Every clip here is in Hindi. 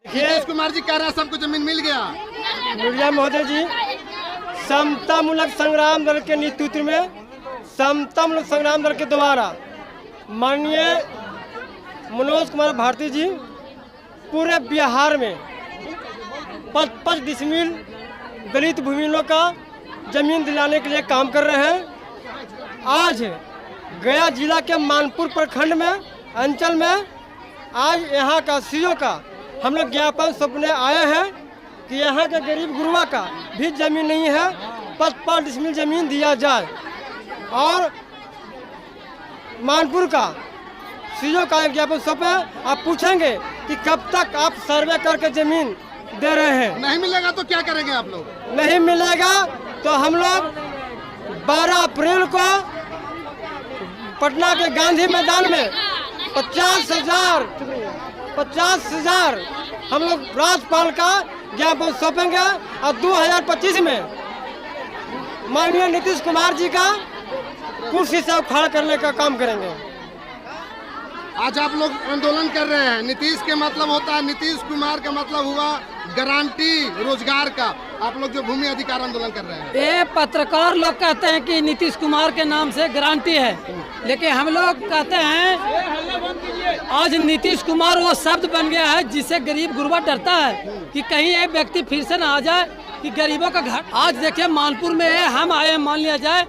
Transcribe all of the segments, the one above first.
नीतीश कुमार जी कह रहे हैं सबको जमीन मिल गया। मीडिया महोदय जी, समता मूलक संग्राम दल के नेतृत्व में, समता मूलक संग्राम दल के द्वारा माननीय मनोज कुमार भारती जी पूरे बिहार में 5 डिसमिल दलित भूमिहीनों का जमीन दिलाने के लिए काम कर रहे हैं। आज गया जिला के मानपुर प्रखंड में अंचल में आज यहाँ का सीओ का हम लोग ज्ञापन सौंपने आए हैं कि यहाँ के गरीब गुरुआ का भी जमीन नहीं है, 5 डिसमिल जमीन दिया जाए। और मानपुर का सीओ का एक ज्ञापन सौंपे। आप पूछेंगे कि कब तक आप सर्वे करके जमीन दे रहे हैं। नहीं मिलेगा तो क्या करेंगे आप लोग? नहीं मिलेगा तो हम लोग 12 अप्रैल को पटना के गांधी मैदान में 50,000 हम लोग राज्यपाल का ज्ञापन सौंपेंगे और 2025 में माननीय नीतीश कुमार जी का कुर्सी से उखाड़ करने का काम करेंगे। आज आप लोग आंदोलन कर रहे हैं, नीतीश के मतलब होता है, नीतीश कुमार का मतलब हुआ गारंटी रोजगार का। आप लोग जो भूमि अधिकार आंदोलन कर रहे हैं, ये पत्रकार लोग कहते हैं कि नीतीश कुमार के नाम से गारंटी है, लेकिन हम लोग कहते हैं आज नीतीश कुमार वो शब्द बन गया है जिससे गरीब गुरबा डरता है कि कहीं एक व्यक्ति फिर से ना आ जाए कि गरीबों का घर। आज देखिए मानपुर में हम आए, मान लिया जाए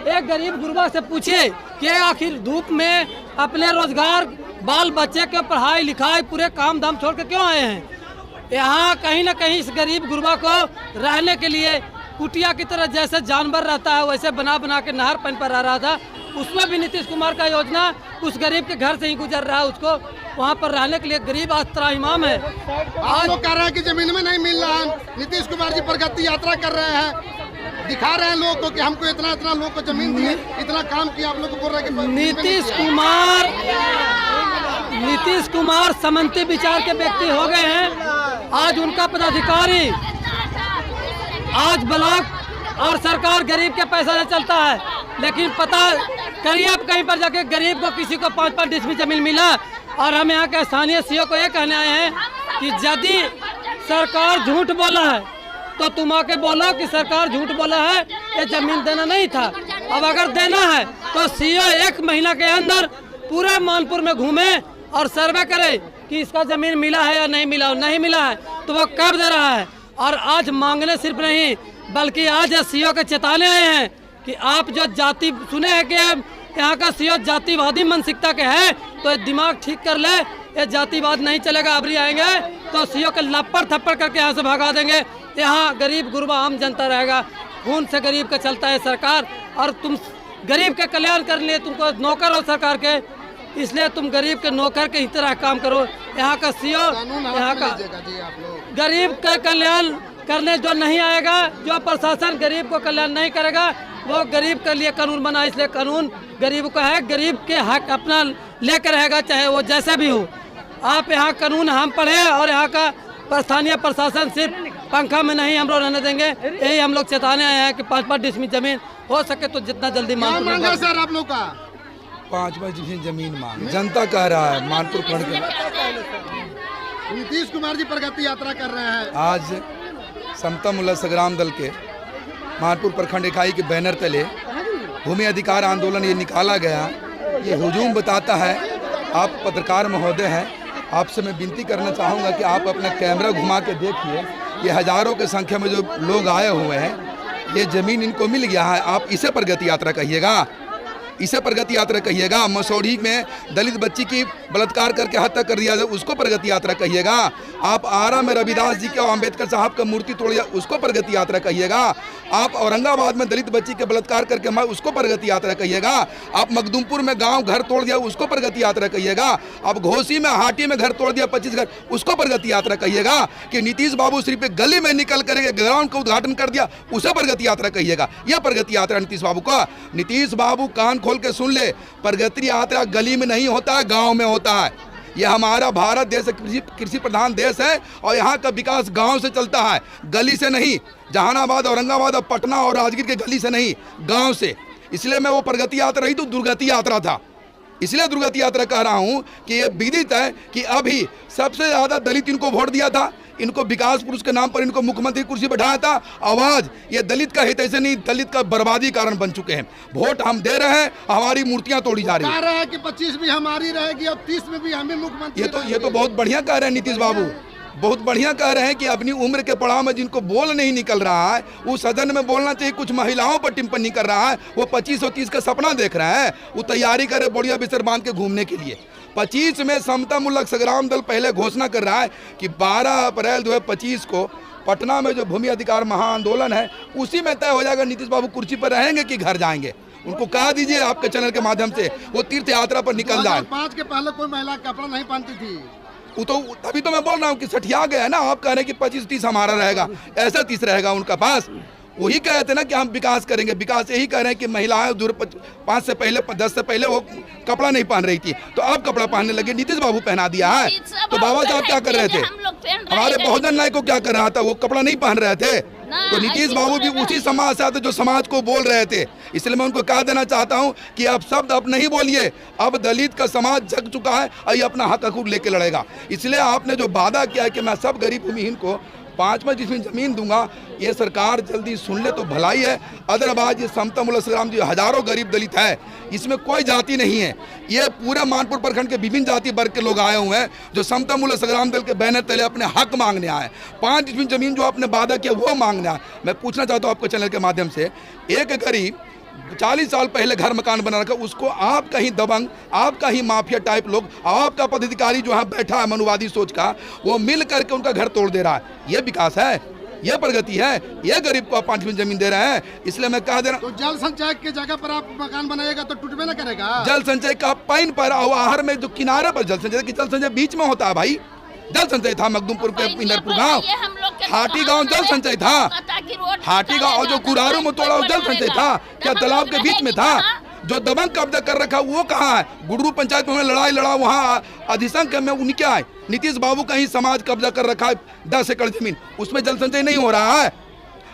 एक गरीब गुरबा से पूछिए कि आखिर धूप में अपने रोजगार, बाल बच्चे के पढ़ाई लिखाई पूरे काम धाम छोड़ के क्यों आए हैं। यहाँ कहीं ना कहीं इस गरीब गुरबा को रहने के लिए कुटिया की तरह जैसे जानवर रहता है वैसे बना बना के नहर पानी पर रह रहा था। उसमें भी नीतीश कुमार का योजना उस गरीब के घर से ही गुजर रहा है, उसको वहाँ पर रहने के लिए गरीब आज त्राहिमाम है। आप लोग कह रहे हैं कि जमीन में नहीं मिल रहा है। नीतीश कुमार जी प्रगति यात्रा कर रहे हैं, दिखा रहे हैं लोग को कि हमको इतना लोग को जमीन दी, इतना काम किया। आप लोग को बोल रहे हैं कि नीतीश कुमार समन्वय विचार के व्यक्ति हो गए हैं। आज उनका पदाधिकारी आज ब्लॉक और सरकार गरीब के पैसा से चलता है, लेकिन पता करिए आप कहीं पर जाके गरीब को किसी को 5 डिसमिल जमीन मिला। और हम यहाँ के स्थानीय सीओ को ये कहने आए हैं कि यदि सरकार झूठ बोला है तो तुम आके बोलो कि सरकार झूठ बोला है, ये जमीन देना नहीं था। अब अगर देना है तो सीओ 1 महीना के अंदर पूरे मानपुर में घूमे और सर्वे करे कि इसका जमीन मिला है या नहीं मिला। नहीं मिला है तो वो कब दे रहा है। और आज मांगने सिर्फ नहीं बल्कि आज सीओ के चेताने आए हैं कि आप जो जाति सुने हैं कि यहाँ का सीओ जातिवादी मानसिकता के है तो ये दिमाग ठीक कर ले, ये जातिवाद नहीं चलेगा। अबरी आएंगे तो सीओ के लपड़ थप्पड़ करके यहाँ से भगा देंगे। यहाँ गरीब गुरबा आम जनता रहेगा, खून से गरीब का चलता है सरकार। और तुम गरीब के कल्याण कर लिए, तुमको नौकर हो सरकार के, इसलिए तुम गरीब के नौकर के ही तरह काम करो। यहाँ का सीओ यहाँ का गरीब का कल्याण करने जो नहीं आएगा, जो प्रशासन गरीब को कल्याण नहीं करेगा, वो गरीब के लिए कानून बना, इसलिए कानून गरीब का है, गरीब के हक अपना लेकर रहेगा चाहे वो जैसे भी हो। आप यहाँ कानून हम पढ़े और यहाँ का स्थानीय प्रशासन सिर्फ पंखा में नहीं हम लोग रहने देंगे। यही हम लोग चेताने आए हैं कि 5 डिसमिल जमीन हो सके तो जितना जल्दी मांग सर आप लोग का 5 डिसमिल जमीन मांग जनता कह रहा है। मानपुर प्रखंड के नीतीश कुमार जी प्रगति यात्रा कर रहे हैं। आज समता मूलक संग्राम दल के मानपुर प्रखंड इकाई के बैनर तले भूमि अधिकार आंदोलन ये निकाला गया। ये हुजूम बताता है। आप पत्रकार महोदय हैं, आपसे मैं विनती करना चाहूँगा कि आप अपना कैमरा घुमा के देखिए। ये हजारों की संख्या में जो लोग आए हुए हैं, ये ज़मीन इनको मिल गया है। आप इसे प्रगति यात्रा कहिएगा, इसे प्रगति यात्रा कहिएगा। मसौढ़ी में दलित बच्ची की बलात्कार करके हत्या कर दिया जाए, उसको प्रगति यात्रा कहिएगा। आप आरा में रविदास जी के और अम्बेडकर साहब का मूर्ति तोड़ दिया, उसको प्रगति यात्रा कहिएगा। आप औरंगाबाद में दलित बच्ची के बलात्कार करके मारे, उसको प्रगति यात्रा कहिएगा। आप मखदूमपुर में गांव घर तोड़ दिया, उसको प्रगति यात्रा कहिएगा। आप घोसी में हाटी में घर तोड़ दिया 25 घर, उसको प्रगति यात्रा कहिएगा। कि नीतीश बाबू सिर्फ गली में निकल कर ग्राउंड का उद्घाटन कर दिया, उसे प्रगति यात्रा कहिएगा। यह प्रगति यात्रा नीतीश बाबू का। नीतीश बाबू कान खोल के सुन ले, प्रगति यात्रा गली में नहीं होता है, गांव में होता है। यह हमारा भारत देश कृषि प्रधान देश है और यहाँ का विकास गांव से चलता है, गली से नहीं। जहानाबाद, औरंगाबाद और पटना और राजगीर के गली से नहीं, गांव से। इसलिए मैं वो प्रगति यात्रा रही तो दुर्गति यात्रा था। इसलिए दुर्गति यात्रा कह रहा हूँ कि ये विदित है कि अभी सबसे ज़्यादा दलित इनको वोट दिया था, इनको विकास पुरुष के नाम पर इनको मुख्यमंत्री कुर्सी बैठाया था। आवाज ये दलित का हित ऐसे नहीं, दलित का बर्बादी कारण बन चुके हैं। वोट हम दे रहे हैं, हमारी मूर्तियां तोड़ी जा रही कह रहे हैं कि 25 भी हमारी रहेगी और 30 में भी हमें मुख्यमंत्री। ये तो बहुत बढ़िया कह रहे हैं नीतीश बाबू, बहुत बढ़िया कह रहे हैं कि अपनी उम्र के पड़ाव में जिनको बोल नहीं निकल रहा है, वो सदन में बोलना चाहिए। कुछ महिलाओं पर टिप्पणी कर रहा है, वो 25 और 30 का सपना देख रहा है, वो तैयारी करे बढ़िया बिस्तर बांध के घूमने के लिए। 25 में समता मूलक संग्राम दल पहले घोषणा कर रहा है कि 12 अप्रैल 2025 को पटना में जो भूमि अधिकार महाआंदोलन है, उसी में तय हो जाएगा नीतीश बाबू कुर्सी पर रहेंगे कि घर जाएंगे। उनको कह दीजिए आपके चैनल के माध्यम से वो तीर्थ यात्रा पर निकल जाए। 2005 के पहले कोई महिला कपड़ा नहीं पहनती थी। वो तो तभी तो मैं बोल रहा हूँ कि सठिया गया है ना। आप कह रहे हैं कि 25-30 हमारा रहेगा, ऐसा 30 रहेगा उनका पास। वही कह रहे थे ना कि हम विकास करेंगे, विकास यही कह रहे हैं कि महिलाएं 5 से पहले 10 से पहले वो कपड़ा नहीं पहन रही थी, तो अब कपड़ा पहनने लगे। नीतीश बाबू पहना दिया है। तो बाबा साहब क्या कर रहे थे, हमारे बहुजन नायक को क्या कर रहा था, वो कपड़ा नहीं पहन रहे थे। तो नीतीश बाबू भी उसी समाज से आते जो समाज को बोल रहे थे। इसलिए मैं उनको कह देना चाहता हूं कि अब शब्द अब नहीं बोलिए, अब दलित का समाज जग चुका है और ये अपना हक हकूक लेके लड़ेगा। इसलिए आपने जो वादा किया है कि मैं सब गरीब भूमिहीन को 5 जिसमें जमीन दूंगा, ये सरकार जल्दी सुन ले तो भलाई है। अदरवाइज ये समता मूलक संग्राम जो हजारों गरीब दलित है, इसमें कोई जाति नहीं है। ये पूरे मानपुर प्रखंड के विभिन्न जाति वर्ग के लोग आए हुए हैं जो समता मूलक संग्राम दल के बैनर तले अपने हक मांगने आए। 5 जमीन जो आपने वादा किया वो मांगने आए। मैं पूछना चाहता हूँ आपके चैनल के माध्यम से, एक गरीब 40 साल पहले घर मकान बना रखा, उसको आप कहीं दबंग, आप कहीं माफिया टाइप लोग, आपका पदाधिकारी जो है बैठा है मनुवादी सोच का, वो मिल करके उनका घर तोड़ दे रहा है। ये विकास है, ये प्रगति है, ये गरीब को आप 5 जमीन दे रहे हैं। इसलिए मैं कह दे रहा हूँ, तो जल संचय की जगह पर आप मकान बनाएगा तो टूटबे ना करेगा। जल संचय का पाइन पर आहर में जो किनारे पर जल संचय, जल संचय बीच में होता है भाई। जल संचय था मखदूमपुर के इंदरपुर गांव, हाटी गांव जल संचय था। हाटी गांव और जो कुरारू में तोड़ा जल संचय था, क्या तालाब के बीच में था? जो दबंग कब्जा कर रखा वो कहाँ है? गुडरू पंचायत में लड़ाई लड़ा, वहाँ अधिसंख्य में उनके आए। नीतीश बाबू का ही समाज कब्जा कर रखा है 10 एकड़ जमीन, उसमें जल संचय नहीं हो रहा है।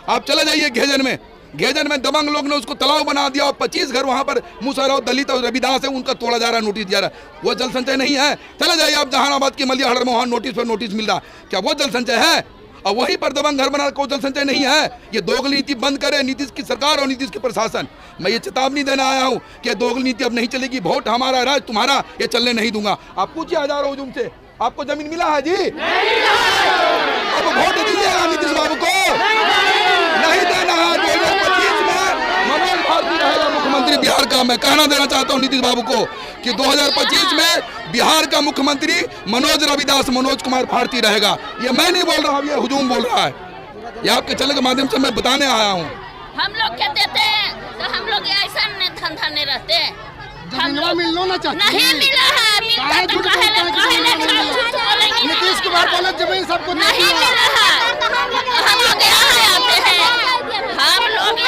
आप चले जाइए घेजन में दबंग लोग ने उसको तालाब बना दिया और 25 घर वहाँ पर मुसहरा दलित और रविदास है, उनका तोड़ा जा रहा है, नोटिस दिया रहा है। वो जल संचय नहीं है। चले जाइए आप जहानाबाद की मलिया हड़र में, वहाँ नोटिस पर नोटिस मिल रहा, क्या वो जल संचय है? और वहीं पर दबंग घर बना को जल संचय नहीं है। ये दोगली नीति बंद करे नीतीश की सरकार और नीतीश के प्रशासन। मैं ये चेतावनी देना आया हूँ कि दोगली नीति अब नहीं चलेगी। वोट हमारा, राज तुम्हारा, ये चलने नहीं दूंगा। आप पूछिए हजारों हुजूम से, आपको जमीन मिला है जी? अब वोट दीजिएगा नीतीश बाबू को, नहीं देना है। 2025 में मनोज भारती रहेगा मुख्यमंत्री बिहार का। मैं कहना देना चाहता हूँ नीतीश बाबू को कि 2025 में बिहार का मुख्यमंत्री मनोज कुमार भारती रहेगा। ये मैं नहीं बोल रहा हूँ, ये हुजूम बोल रहा है। ये आपके चैनल के माध्यम से मैं बताने आया हूँ। हम लोग क्या देते हैं तो हम लोग ऐसा धंधा नहीं रहते। जमीनवा मिलना ना चाहते, नहीं मिला है। नीतीश कुमार बोले जमीन सबको नहीं मिला है। हम लोग यहाँ आते हैं, हम लोग